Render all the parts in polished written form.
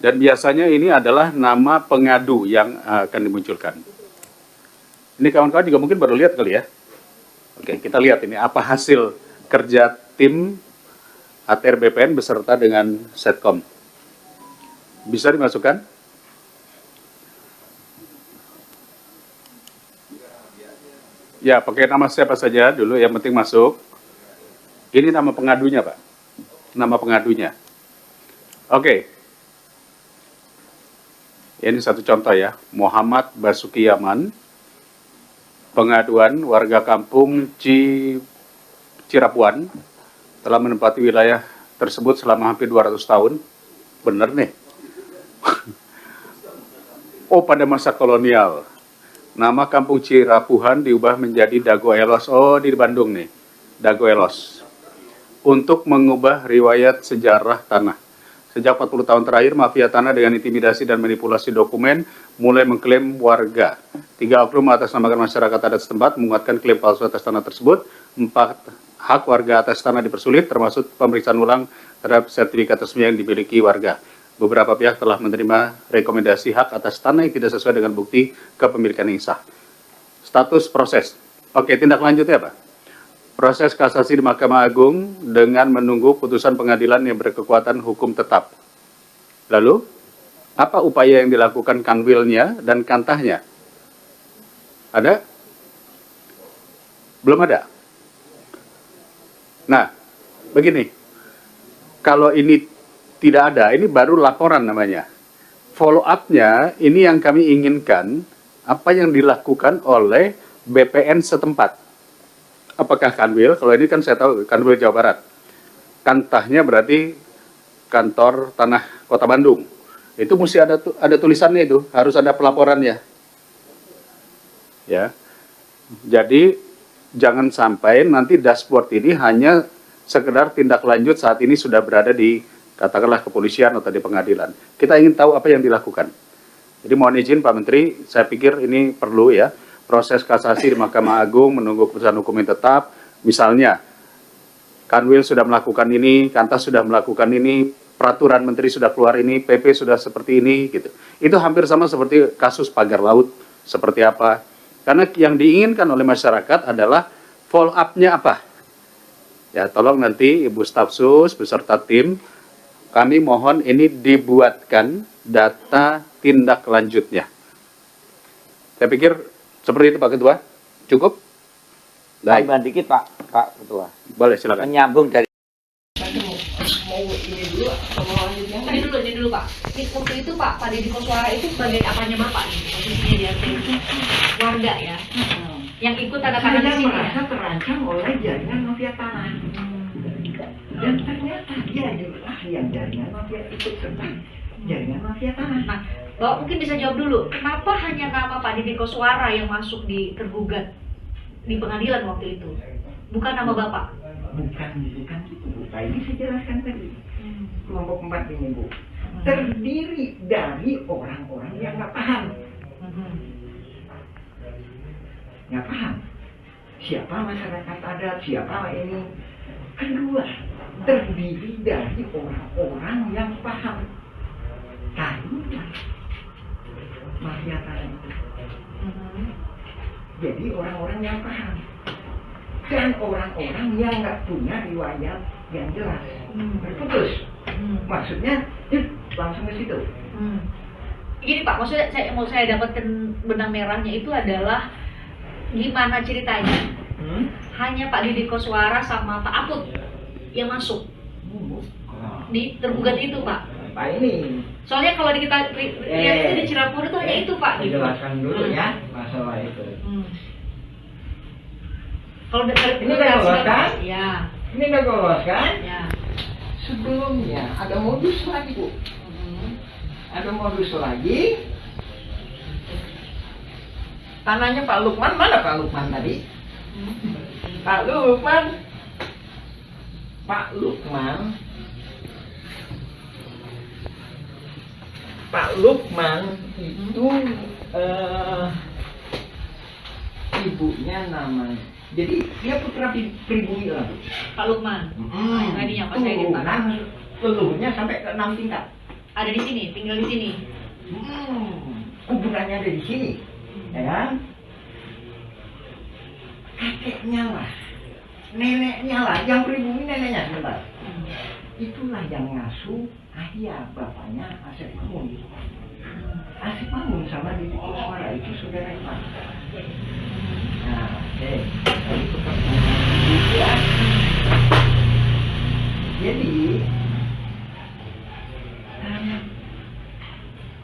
Dan biasanya ini adalah nama pengadu yang akan dimunculkan. Ini kawan-kawan juga mungkin baru lihat kali ya. Oke, kita lihat ini apa hasil kerja tim ATR BPN beserta dengan Setkom. Bisa dimasukkan? Ya, pakai nama siapa saja dulu, yang penting masuk. Ini nama pengadunya, Pak. Nama pengadunya. Oke. Ini satu contoh ya, Muhammad Basuki Yaman, pengaduan warga kampung Cirapuan, telah menempati wilayah tersebut selama hampir 200 tahun. Bener nih. Oh, pada masa kolonial, nama kampung Cirapuhan diubah menjadi Dago Elos. Oh, di Bandung nih, Dago Elos. Untuk mengubah riwayat sejarah tanah. Sejak 40 tahun terakhir, mafia tanah dengan intimidasi dan manipulasi dokumen mulai mengklaim warga. 3 oknum atas nama masyarakat adat setempat menguatkan klaim palsu atas tanah tersebut. 4 hak warga atas tanah dipersulit, termasuk pemeriksaan ulang terhadap sertifikat resmi yang dimiliki warga. Beberapa pihak telah menerima rekomendasi hak atas tanah yang tidak sesuai dengan bukti kepemilikan yang sah. Status proses. Oke, tindak lanjutnya apa? Proses kasasi di Mahkamah Agung dengan menunggu putusan pengadilan yang berkekuatan hukum tetap. Lalu, apa upaya yang dilakukan kanwilnya dan kantahnya? Ada? Belum ada. Nah, begini. Kalau ini tidak ada, ini baru laporan namanya. Follow up-nya, ini yang kami inginkan, apa yang dilakukan oleh BPN setempat. Apakah kanwil? Kalau ini kan saya tahu kanwil Jawa Barat. Kantahnya berarti kantor tanah Kota Bandung. Itu mesti ada tulisannya itu, harus ada pelaporannya. Ya. Jadi jangan sampai nanti dashboard ini hanya sekedar tindak lanjut saat ini sudah berada di katakanlah kepolisian atau di pengadilan. Kita ingin tahu apa yang dilakukan. Jadi mohon izin Pak Menteri, saya pikir ini perlu ya. Proses kasasi di Mahkamah Agung menunggu keputusan hukum yang tetap, misalnya Kanwil sudah melakukan ini, Kantas sudah melakukan ini, peraturan menteri sudah keluar ini, PP sudah seperti ini, gitu. Itu hampir sama seperti kasus pagar laut, seperti apa. Karena yang diinginkan oleh masyarakat adalah follow up-nya apa. Ya, tolong nanti Ibu Staf Sus beserta tim, kami mohon ini dibuatkan data tindak lanjutnya. Saya pikir seperti itu Pak Ketua, cukup? Baik. Tambahan dikit Pak Ketua. Boleh silakan. Menyambung dari. Mau ini dulu, mau lanjutnya? Ini dulu Pak. Waktu itu Pak Deddy Koswara itu sebagai apanya Bapak? Posisinya di RT itu warga ya? Yang ikut tanda-tanda di sini. Saya merasa terancam oleh jaringan mafia tanah. Dan ternyata dia adalah yang jaringan mafia ikut serta jaringan mafia tanah. Nah, Bapak mungkin bisa jawab dulu, kenapa hanya nama Pak Deddy Koswara yang masuk di tergugat di pengadilan waktu itu? Bukan nama Bapak? Bukan gitu. Nah, ini saya jelaskan tadi. Kelompok 4 ini Bu. Terdiri dari orang-orang yang nggak paham. Nggak paham. Siapa masyarakat adat, siapa ini. Kedua, terdiri dari orang-orang yang paham. Tadinya mafia tanah itu. Jadi orang-orang yang paham dan orang-orang yang nggak punya riwayat yang jelas berputus. Maksudnya langsung ke situ. Gini Pak, maksudnya mau saya dapatkan benang merahnya itu adalah gimana ceritanya? Hanya Pak Deddy Koswara sama Pak Aput yang masuk di tergugat itu Pak. Pak ini. Soalnya kalau kita lihat itu di Cirebon itu hanya itu Pak. Jelaskan dulu ya masalah itu. Kalau ini udah lolos kan? Ya. Ini udah lolos kan? Ya. Sebelumnya ada modus lagi Bu. Ada modus lagi. Tanahnya Pak Lukman, mana Pak Lukman tadi? Pak Lukman itu ibunya namanya. Jadi dia putra pribumi lah. Pak Lukman. Tadinya Pak saya di Pak. Leluhurnya sampai ke 6 tingkat. ada di sini, tinggal di sini. Kuburannya ada di sini, ya kan? Kakeknya lah, neneknya lah, yang pribumi neneknya sebentar. Itulah yang ngasuh ayah bapaknya Asep Mamun. Asep Mamun sama Didi Koswara itu saudara ipar. Nah, tadi tukang ya. Jadi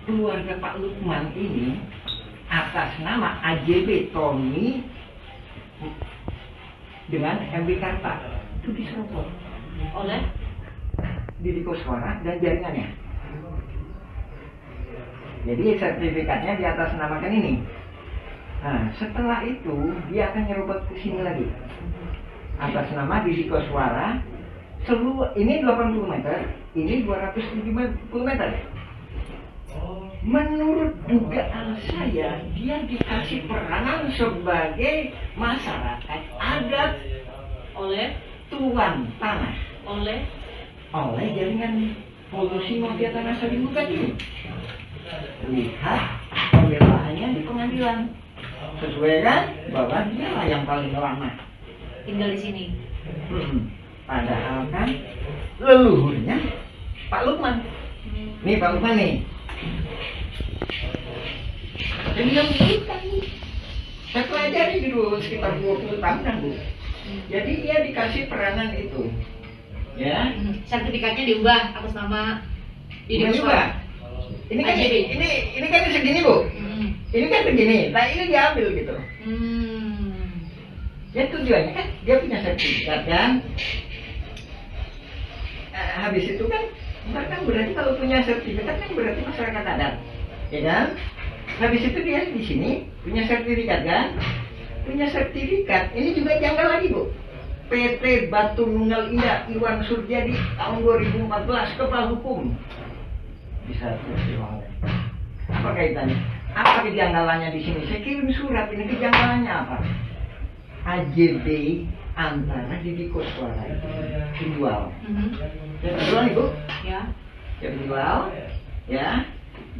keluarga Pak Lukman ini atas nama AJB Tommy dengan MB Karta itu diserobot Oleh Didi Koswara dan jaringannya. Jadi sertifikatnya di atas namakan ini. Nah, setelah itu dia akan nyerobot ke sini lagi atas nama Didi Koswara. Seluruh ini 80 meter, ini 270 meter. Menurut dugaan saya, dia dikasih peranan sebagai masyarakat adat oleh tuan tanah oleh oleh jaringan polusi mafia tanah Sadibukan ini. Lihat pembelaannya di pengadilan, sesuai kan bahwa dia lah yang paling lama tinggal di sini. Padahal kan leluhurnya Pak Lukman. Nih Pak Lukman nih. Dan dia bukan. Saya pelajari dulu sekitar 20 tahunan Bu. Jadi dia dikasih peranan itu. Ya. Sertifikatnya diubah atas nama Didi Bukan juga. Koswara. Ini kan AJB. ini kan segini Bu. Ini kan segini. Nah ini diambil gitu. Ya tujuannya kan dia punya sertifikat kan. Habis itu kan berarti kalau punya sertifikat kan berarti masyarakat adat, ya kan? Habis itu dia di sini punya sertifikat kan? Punya sertifikat. Ini juga janggal lagi Bu. PT Batu Nunggal Indah Iwan Surjadi tahun 2014 kepala hukum. Bisa terus. Apa kaitannya? Apa kejanggalannya di sini? Saya kirim surat ini kejanggalannya apa? AJB antara Didi Koswara itu dijual. Yang dijual Ibu? Ya. Yang dijual, ya,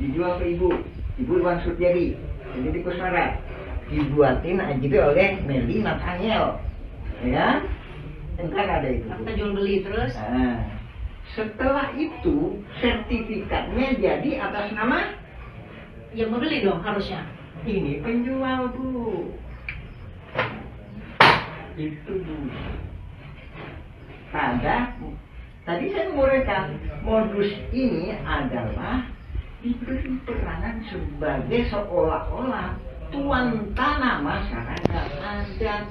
dijual ke Ibu Iwan Surjadi, Didi Koswara, dibuatin AJB oleh Meli Nathaniel, ya, entar ada itu. Kita jual beli terus. Nah, setelah itu sertifikatnya jadi atas nama Yang membeli dong harusnya. ini penjual Bu. Itu Bu. Tadi saya menguraikan modus ini adalah diberi peranan sebagai seolah-olah tuan tanah masyarakat adat,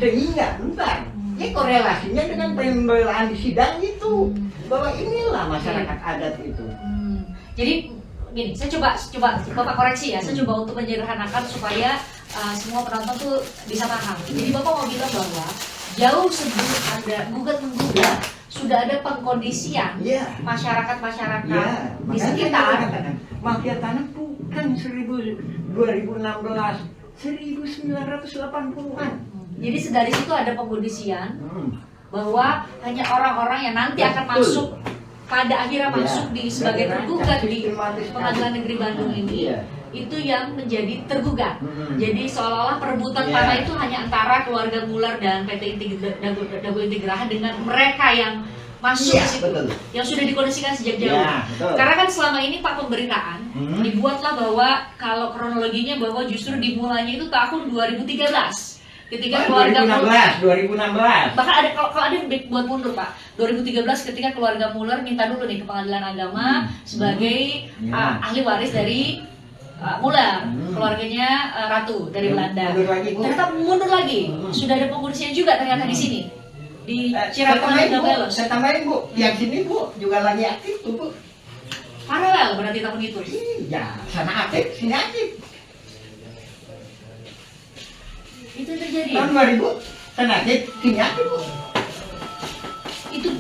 sehingga bentar ini korelasinya dengan pembelaan di sidang itu bahwa inilah masyarakat adat itu. Jadi gini, saya coba Bapak koreksi ya, saya coba untuk menyederhanakan supaya semua penonton tuh bisa paham. Jadi Bapak mau bilang bahwa jauh sebelum ada gugat-menggugat sudah ada pengkondisian masyarakat-masyarakat di sekitar. Mafia tanah bukan 2016, 1980-an. Jadi dari situ ada pengkondisian bahwa hanya orang-orang yang nanti akan masuk pada akhirnya masuk di sebagai tergugat di Pengadilan Negeri Bandung ini, itu yang menjadi tergugat. Jadi seolah-olah perebutan tanah itu hanya antara keluarga Muller dan PT Dago Integraha dengan mereka yang masuk ke situ, yang sudah dikondisikan sejak jauh. Karena kan selama ini Pak pemberitaan dibuatlah bahwa kalau kronologinya bahwa justru dimulainya itu tahun 2013. Ketika keluarga 2016. Bahkan ada kalau ada buat mundur Pak. 2013 ketika keluarga Muller minta dulu nih ke Pengadilan Agama sebagai ahli waris dari Muller, keluarganya Ratu dari Belanda. Ternyata mundur lagi. Sudah ada pengurusnya juga ternyata di sini. Di Cirebon dan Welos. Saya tambahin Bu, yang sini Bu juga lagi aktif tuh Bu. Paralel berarti tahun itu. Iya, sana aktif, sini aktif. Itu terjadi. Tahun 2000 sana aktif, sini aktif Bu. Itu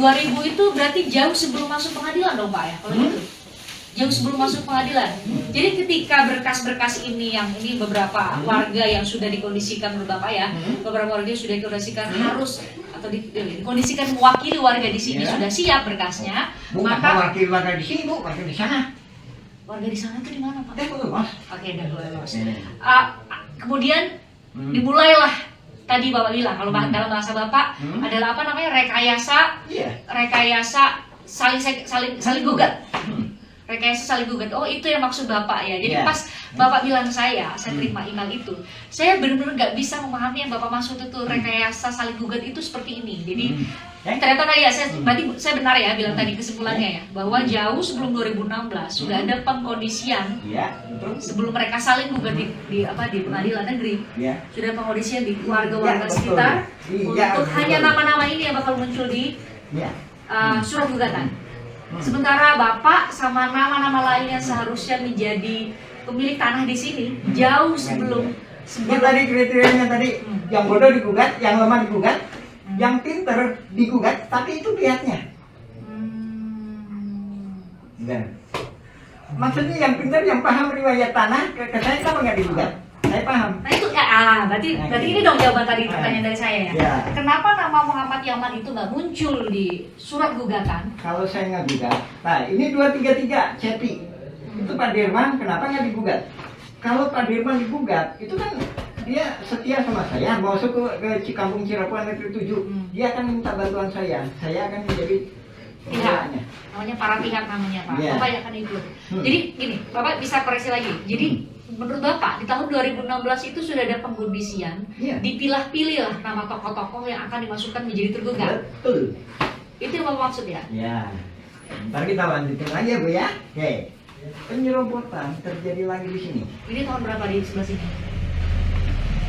2000 itu berarti jauh sebelum masuk pengadilan dong Pak ya, kalau gitu. Jauh sebelum masuk pengadilan. Jadi ketika berkas-berkas ini yang ini beberapa warga yang sudah dikondisikan menurut Bapak ya, beberapa warga yang sudah dikondisikan harus atau dikondisikan mewakili warga di sini sudah siap berkasnya, Bukan maka wakil warga di sini, Bu, wakil di sana. warga di sana tuh di mana, Pak? Dago Elos. Oke, Dago Elos. Kemudian dimulailah tadi Bapak bilang kalau dalam bahasa Bapak adalah apa namanya rekayasa saling gugat. Rekayasa saling gugat. Oh, itu yang maksud Bapak ya. Jadi pas Bapak bilang saya terima email itu, saya benar-benar nggak bisa memahami yang Bapak maksud itu rekayasa saling gugat itu seperti ini. Jadi ternyata tadi ya, berarti saya benar ya bilang tadi kesimpulannya ya, bahwa jauh sebelum 2016 sudah ada pengkondisian. Sebelum mereka saling gugat di pengadilan negeri, sudah pengkondisian di warga-warga sekitar untuk hanya nama-nama ini yang bakal muncul di surat gugatan. Sementara Bapak sama nama-nama lain yang seharusnya menjadi pemilik tanah di sini jauh sebelum tadi kriterianya tadi, yang bodoh digugat, yang lemah digugat, yang pinter digugat, tapi itu pihaknya. Maksudnya yang pinter, yang paham riwayat tanah, ke saya kenapa nggak digugat? Saya paham. Nah itu berarti ini dong jawaban tadi pertanyaan dari saya ya. Kenapa nama Muhammad Yaman itu nggak muncul di surat gugatan? Kalau saya nggak gugat, nah ini 233 Cepi, itu Pak Dirman, kenapa nggak digugat? Kalau Pak Dirman digugat, itu kan dia setia sama saya, mau masuk ke Kampung Cirapuan Negeri 7, dia akan minta bantuan saya akan menjadi pihak, namanya para pihak namanya Pak, Bapak akan ikut. Jadi gini, Bapak bisa koreksi lagi. Jadi menurut Bapak di tahun 2016 itu sudah ada pengkondisian, dipilah-pilih lah nama tokoh-tokoh yang akan dimasukkan menjadi tergugat. Betul. Itu yang Bapak maksud ya? Ya. Ntar kita lanjutin lagi ya Bu ya. Oke. Penyerobotan terjadi lagi di sini. Ini tahun berapa di sebelah sini?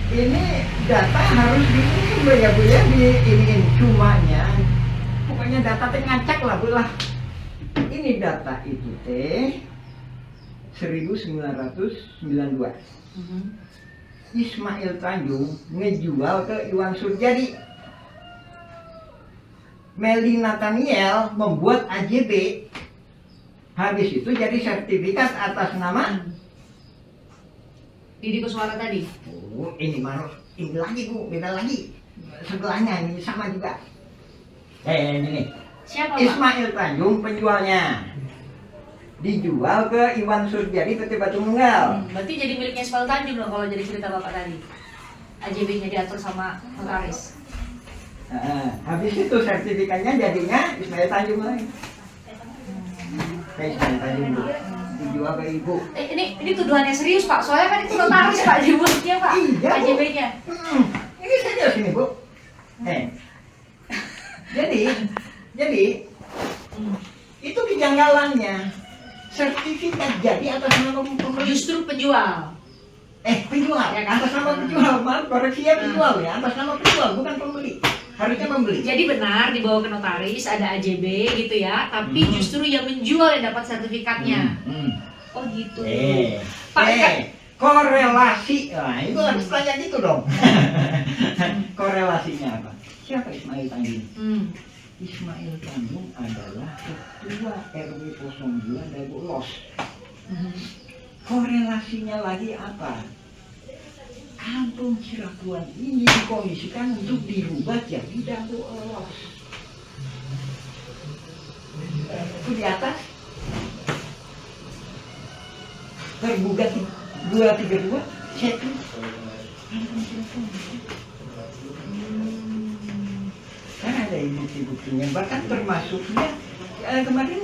Ini data harus diiniin ya Bu ya, diiniin cumanya. Pokoknya data teh ngacak lah Bu lah. Ini data itu teh 1992. Ismail Tanjung ngejual ke Iwan Surjadi. Meli Nathaniel membuat AJB. Habis itu jadi sertifikat atas nama Didi Kuswara tadi. Oh, ini lagi Bu, beda lagi. Sebelahnya ini sama juga. Ini. Siapa Pak? Ismail Tanjung penjualnya. Dijual ke Iwan Surjadi PT Batu Nunggal. Berarti jadi miliknya Ismail Tanjung dong kalau jadi cerita Bapak tadi. AJB-nya diatur sama notaris. Habis itu sertifikatnya jadinya Ismail Tanjung lagi. Ismail Tanjung Bu. Dijual ke Ibu. Ini tuduhannya serius Pak. Soalnya kan itu notaris Pak dibuatnya Pak. Iya, Bu. AJB-nya. Ini serius ini Bu. Jadi itu kejanggalannya. Sertifikat jadi atas nama pembeli. Justru penjual. Penjual. Ya kan? Atas nama penjual. Maaf, koreksi ya, penjual ya. Atas nama penjual, bukan pembeli. Harusnya membeli. Jadi benar dibawa ke notaris ada AJB gitu ya, tapi justru yang menjual yang dapat sertifikatnya. Oh gitu. Pak, korelasi. Nah, itu harus tanya gitu dong. Korelasinya apa? Siapa Ismail Tanjung? Ismail Tanjung adalah ketua RW 02 Dago Elos. Korelasinya lagi apa? Kampung Cirapuan ini dikondisikan untuk dirubah jadi Dago Elos. Itu di atas tergugat 232 Cepi. Kan ada bukti-buktinya, bahkan termasuknya kemarin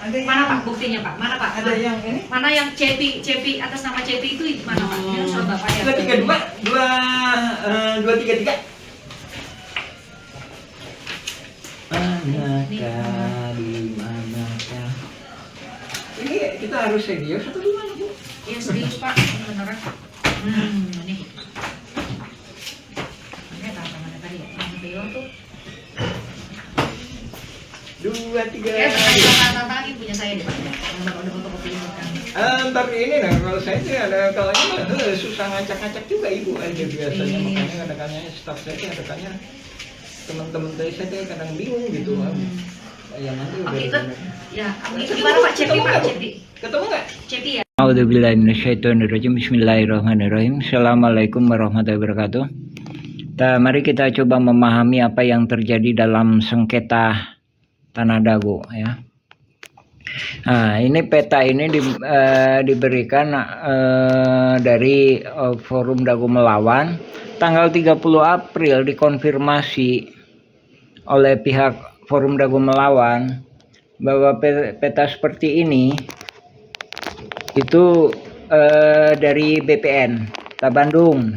ada yang, mana Pak buktinya Pak? Mana Pak? Ada yang ini? Mana yang Cepi atas nama Cepi itu mana Pak? Ini surat Bapak ya. 233. Manakah di manakah? Ini kita harus serius atau gimana Bu? Iya serius Pak, ini beneran. Ini. Ini apa tadi ya? Yang beliau tuh 2-3. Tantangin punya saya di Pak. Yang Bapak udah fotokopi ini kan. Tapi ini nah kalau saya sih ada kalanya susah ngacak-ngacak juga Ibu aja biasanya, makanya kadang-kadang staff saya kadang-kadang teman-teman saya kadang bingung gitu. Yang nanti udah. Ya, itu gimana Pak Cepi Pak Cepi? Ketemu nggak? Cepi ya. A'udzubillahi minasyaitonirrajim. Bismillahirrahmanirrahim. Assalamualaikum warahmatullahi wabarakatuh. Mari kita coba memahami apa yang terjadi dalam sengketa Tanah Dago ya. Nah, ini peta ini diberikan dari Forum Dago Melawan tanggal 30 April, dikonfirmasi oleh pihak Forum Dago Melawan bahwa peta seperti ini itu dari BPN Bandung.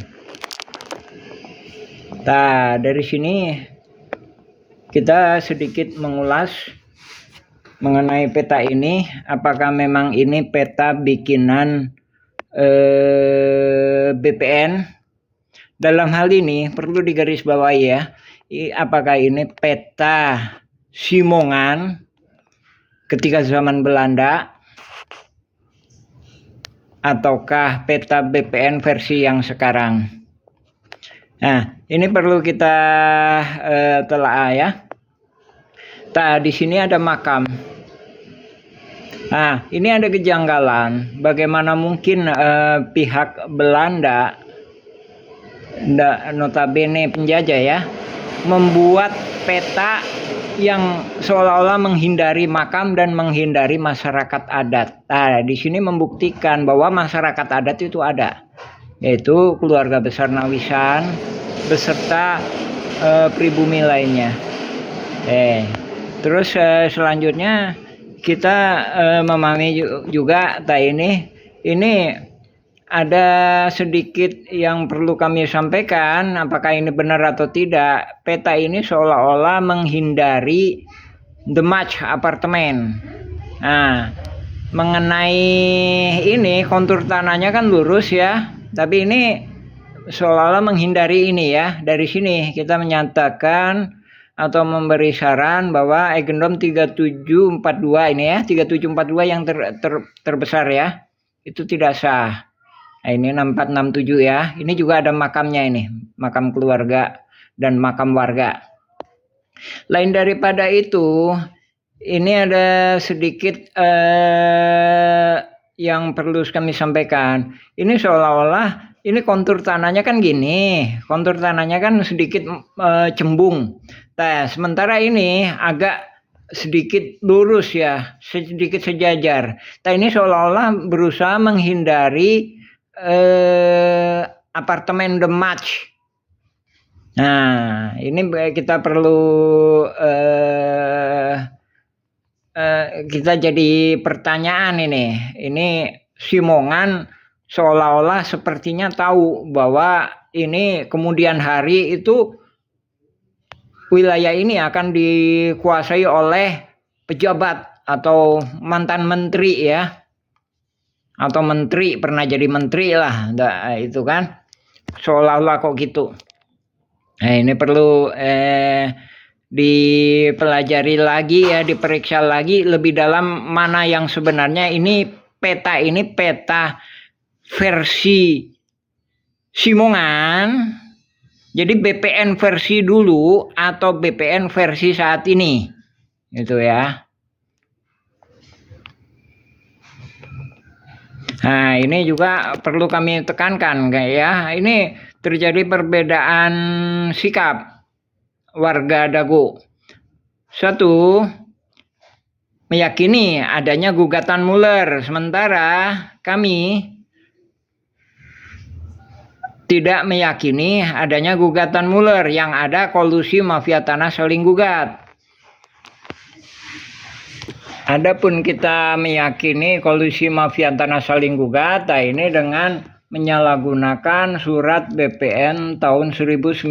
Dari sini kita sedikit mengulas mengenai peta ini, apakah memang ini peta bikinan BPN. Dalam hal ini perlu digarisbawahi ya, apakah ini peta Simongan ketika zaman Belanda ataukah peta BPN versi yang sekarang. Nah, ini perlu kita telaah ya. Di sini ada makam. Nah, ini ada kejanggalan. Bagaimana mungkin pihak Belanda, notabene penjajah ya, membuat peta yang seolah-olah menghindari makam dan menghindari masyarakat adat. Di sini membuktikan bahwa masyarakat adat itu ada, yaitu keluarga besar Nawisan beserta pribumi lainnya. Terus selanjutnya kita memahami juga ini ada sedikit yang perlu kami sampaikan, apakah ini benar atau tidak. Peta ini seolah-olah menghindari The Match apartemen. Nah, mengenai ini kontur tanahnya kan lurus ya, tapi ini seolah-olah menghindari ini ya. Dari sini kita menyatakan atau memberi saran bahwa Agendum 3742 ini ya, 3742 yang terbesar ya, itu tidak sah. Nah, ini 6467 ya. Ini juga ada makamnya ini, makam keluarga dan makam warga. Lain daripada itu, ini ada sedikit yang perlu kami sampaikan. Ini seolah-olah ini kontur tanahnya kan gini, kontur tanahnya kan sedikit cembung. Sementara ini agak sedikit lurus ya, sedikit sejajar. Ini seolah-olah berusaha menghindari apartemen The Match. Nah, ini kita perlu kita jadi pertanyaan ini. Ini Simongan seolah-olah sepertinya tahu bahwa ini kemudian hari itu wilayah ini akan dikuasai oleh pejabat atau mantan menteri ya. Atau menteri, pernah jadi menteri lah, itu kan seolah-olah kok gitu. Nah, ini perlu dipelajari lagi ya, diperiksa lagi lebih dalam mana yang sebenarnya ini peta versi Simongan. Jadi BPN versi dulu atau BPN versi saat ini, gitu ya. Nah, ini juga perlu kami tekankan ya. Ini terjadi perbedaan sikap warga Dago. Satu, meyakini adanya gugatan Muller, sementara kami tidak meyakini adanya gugatan Muller, yang ada kolusi mafia tanah saling gugat. Adapun kita meyakini kolusi mafia tanah saling gugat, ini dengan menyalahgunakan surat BPN tahun 1983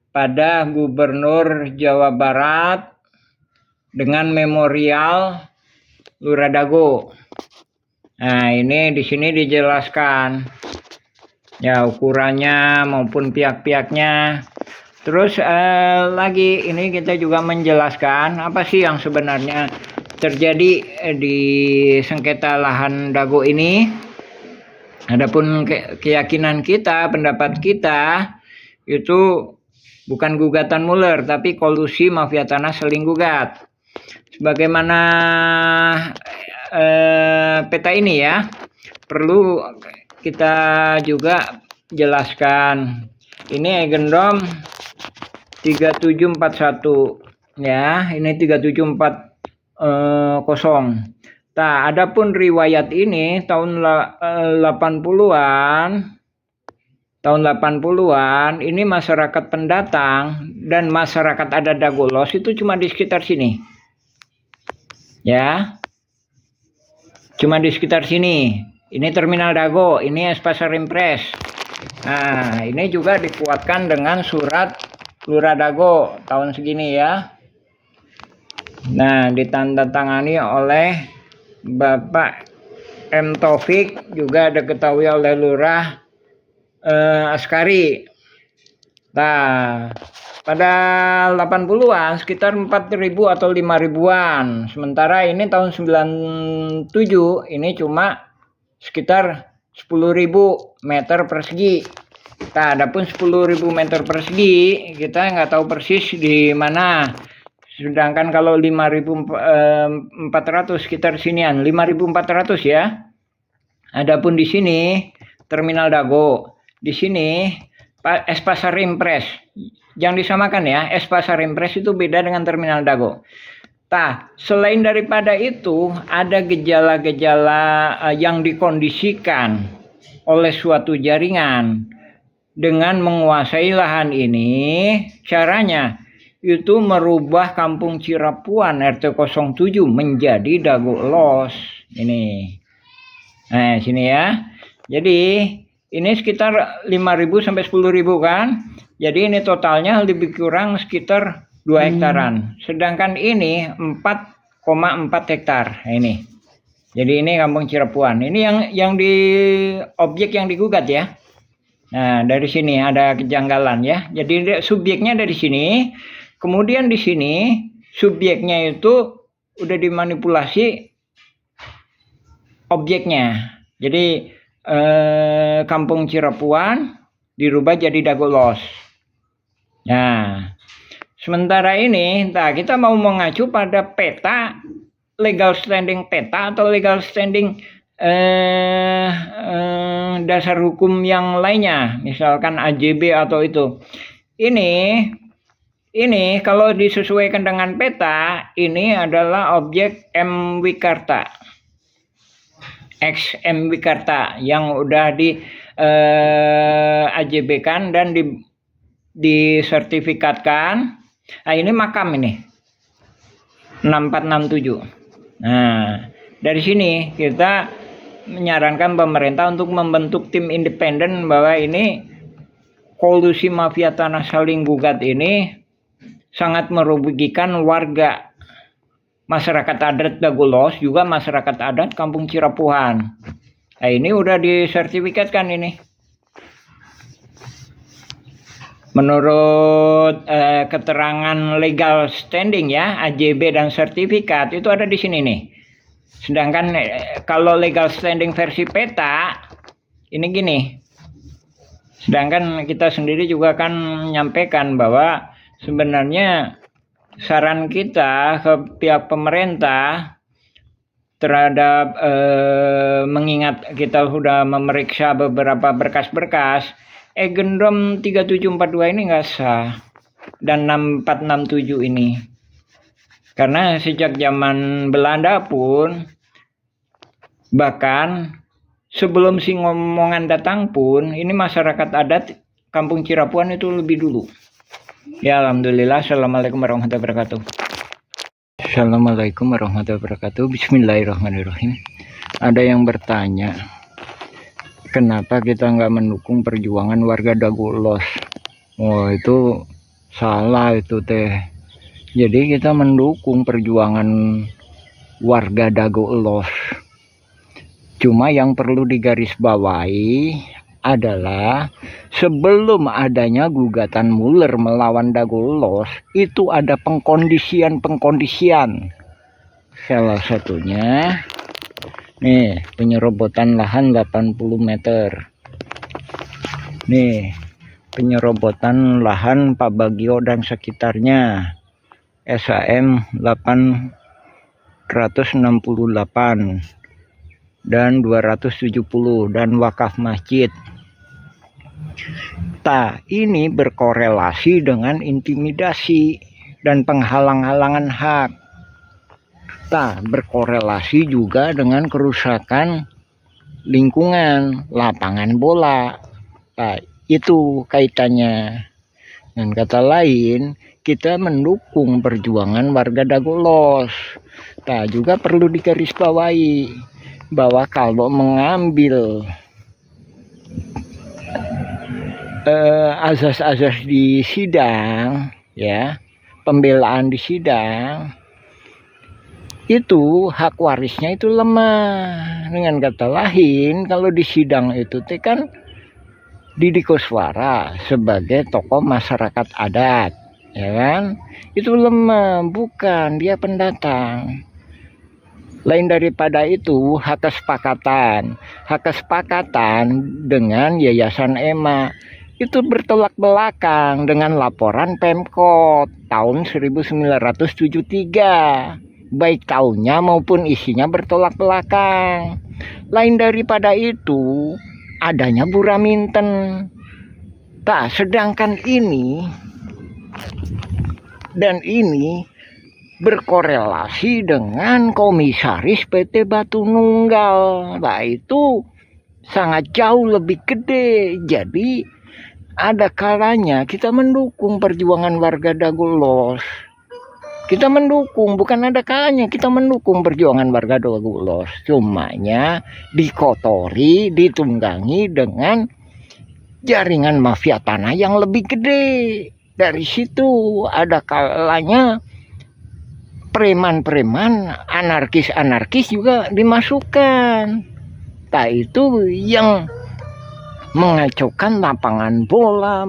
pada Gubernur Jawa Barat dengan memorial Lurah Dago. Nah, ini di sini dijelaskan ya ukurannya maupun pihak-pihaknya. Terus lagi ini kita juga menjelaskan apa sih yang sebenarnya terjadi di sengketa lahan Dago ini. Adapun keyakinan kita, pendapat kita itu bukan gugatan Muller tapi kolusi mafia tanah saling gugat. Sebagaimana peta ini ya, perlu kita juga jelaskan. Ini Egendom 3741 ya, ini 3740. Nah, adapun riwayat ini tahun 80-an ini masyarakat pendatang dan masyarakat adat Dagolos itu cuma di sekitar sini. Ya. Cuma di sekitar sini. Ini Terminal Dago, ini Espasar Impres. Nah, ini juga dikuatkan dengan surat Lurah Dago tahun segini ya. Nah, ditandatangani oleh Bapak M. Taufik, juga diketahui oleh Lurah Askari. Nah, pada 80-an sekitar 4.000 atau 5.000-an. Sementara ini tahun 97 ini cuma sekitar 10.000 meter persegi. Nah, adapun 10.000 meter persegi kita nggak tahu persis di mana. Sedangkan kalau 5.400 sekitar sinian, 5.400 ya. Adapun di sini Terminal Dago, di sini Espasar Impres. Jangan disamakan ya, Espasar Impres itu beda dengan Terminal Dago. Nah, selain daripada itu, ada gejala-gejala yang dikondisikan oleh suatu jaringan dengan menguasai lahan ini. Caranya itu merubah Kampung Cirapuan RT 07 menjadi Dagolos. Ini. Nah, sini ya. Jadi, ini sekitar 5.000 sampai 10.000 kan. Jadi ini totalnya lebih kurang sekitar 2 hektaran. Sedangkan ini 4,4 hektar. Nah, ini. Jadi ini Kampung Cirapuan. Ini yang di objek yang digugat ya. Nah, dari sini ada kejanggalan ya. Jadi subjeknya dari sini. Kemudian di sini subjeknya itu udah dimanipulasi objeknya. Jadi Kampung Cirapuan dirubah jadi Dagolos. Nah, sementara ini, kita mau mengacu pada peta, legal standing peta atau legal standing dasar hukum yang lainnya, misalkan AJB atau itu. Ini kalau disesuaikan dengan peta, ini adalah objek M. Wikarta. X M. Wikarta yang udah di AJB kan dan disertifikatkan. Nah, ini makam ini 6467. Nah, dari sini kita menyarankan pemerintah untuk membentuk tim independen bahwa ini kolusi mafia tanah saling gugat ini sangat merugikan warga masyarakat adat Dagolos, juga masyarakat adat Kampung Cirapuan. Nah, ini udah disertifikatkan ini. Menurut keterangan legal standing ya, AJB dan sertifikat itu ada di sini nih. Sedangkan kalau legal standing versi peta ini gini. Sedangkan kita sendiri juga akan menyampaikan bahwa sebenarnya saran kita ke pihak pemerintah terhadap mengingat kita sudah memeriksa beberapa berkas-berkas, Egendom 3742 ini nggak sah dan 6467 ini. Karena sejak zaman Belanda pun, bahkan sebelum si ngomongan datang pun, ini masyarakat adat Kampung Cirapuan itu lebih dulu. Ya, alhamdulillah. Assalamualaikum warahmatullahi wabarakatuh. Assalamualaikum warahmatullahi wabarakatuh. Bismillahirrahmanirrahim. Ada yang bertanya, kenapa kita nggak mendukung perjuangan warga Dagolos? Oh, itu salah itu teh. Jadi kita mendukung perjuangan warga Dagolos. Cuma yang perlu digarisbawahi adalah sebelum adanya gugatan Muller melawan Dagolos itu ada pengkondisian. Salah satunya nih, penyerobotan lahan 80 meter. Nih, penyerobotan lahan Pak Bagio dan sekitarnya. SAM 868 dan 270 dan wakaf masjid. Ini berkorelasi dengan intimidasi dan penghalang-halangan hak. Berkorelasi juga dengan kerusakan lingkungan, lapangan bola. Itu kaitannya. Dan kata lain, kita mendukung perjuangan warga Dagolos. Juga perlu digarisbawahi bahwa kalau mengambil azas-azas di sidang, ya, pembelaan di sidang, itu hak warisnya itu lemah. Dengan kata lain, kalau di sidang itu kan Didi Koswara sebagai tokoh masyarakat adat, ya kan, itu lemah, bukan, dia pendatang. Lain daripada itu, hak kesepakatan dengan Yayasan EMA itu bertolak belakang dengan laporan Pemkot tahun 1973. Baik tahunnya maupun isinya bertolak belakang. Lain daripada itu, adanya Buraminten. Sedangkan ini berkorelasi dengan komisaris PT Batu Nunggal. Itu sangat jauh lebih gede. Jadi ada kalanya kita mendukung perjuangan warga Dagolos. Kita mendukung, bukan ada kalanya kita mendukung perjuangan warga Dagolos. Cumanya dikotori, ditunggangi dengan jaringan mafia tanah yang lebih gede. Dari situ ada kalanya preman-preman, anarkis-anarkis juga dimasukkan. Itu yang mengacaukan lapangan bola,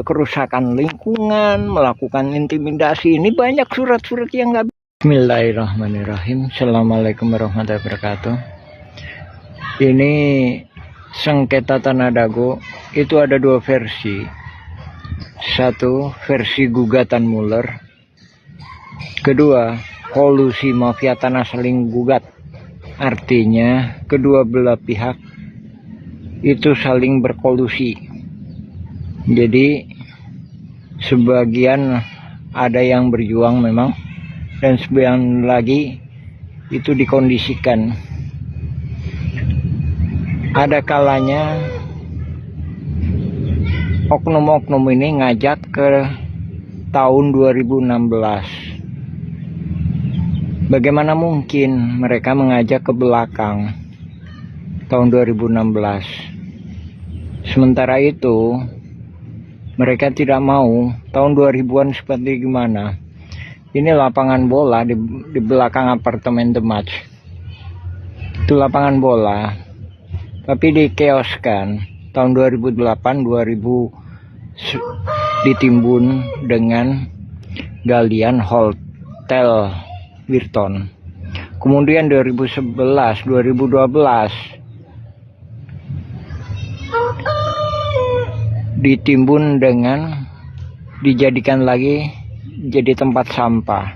kerusakan lingkungan, melakukan intimidasi. Ini banyak surat-surat yang nggak. Bismillahirrahmanirrahim. Assalamualaikum warahmatullahi wabarakatuh. Ini sengketa Tanah Dago itu ada dua versi. Satu, versi gugatan Muller. Kedua, kolusi mafia tanah saling gugat. Artinya kedua belah pihak itu saling berkolusi. Jadi sebagian ada yang berjuang memang, dan sebagian lagi itu dikondisikan. Ada kalanya oknum-oknum ini ngajak ke tahun 2016. Bagaimana mungkin mereka mengajak ke belakang tahun 2016? Sementara itu mereka tidak mau tahun 2000-an seperti gimana. Ini lapangan bola di belakang apartemen The Match. Itu lapangan bola, tapi dikeoskan tahun 2008-2000 ditimbun dengan galian Hotel Wirton. Kemudian 2011-2012 ditimbun dengan dijadikan lagi jadi tempat sampah.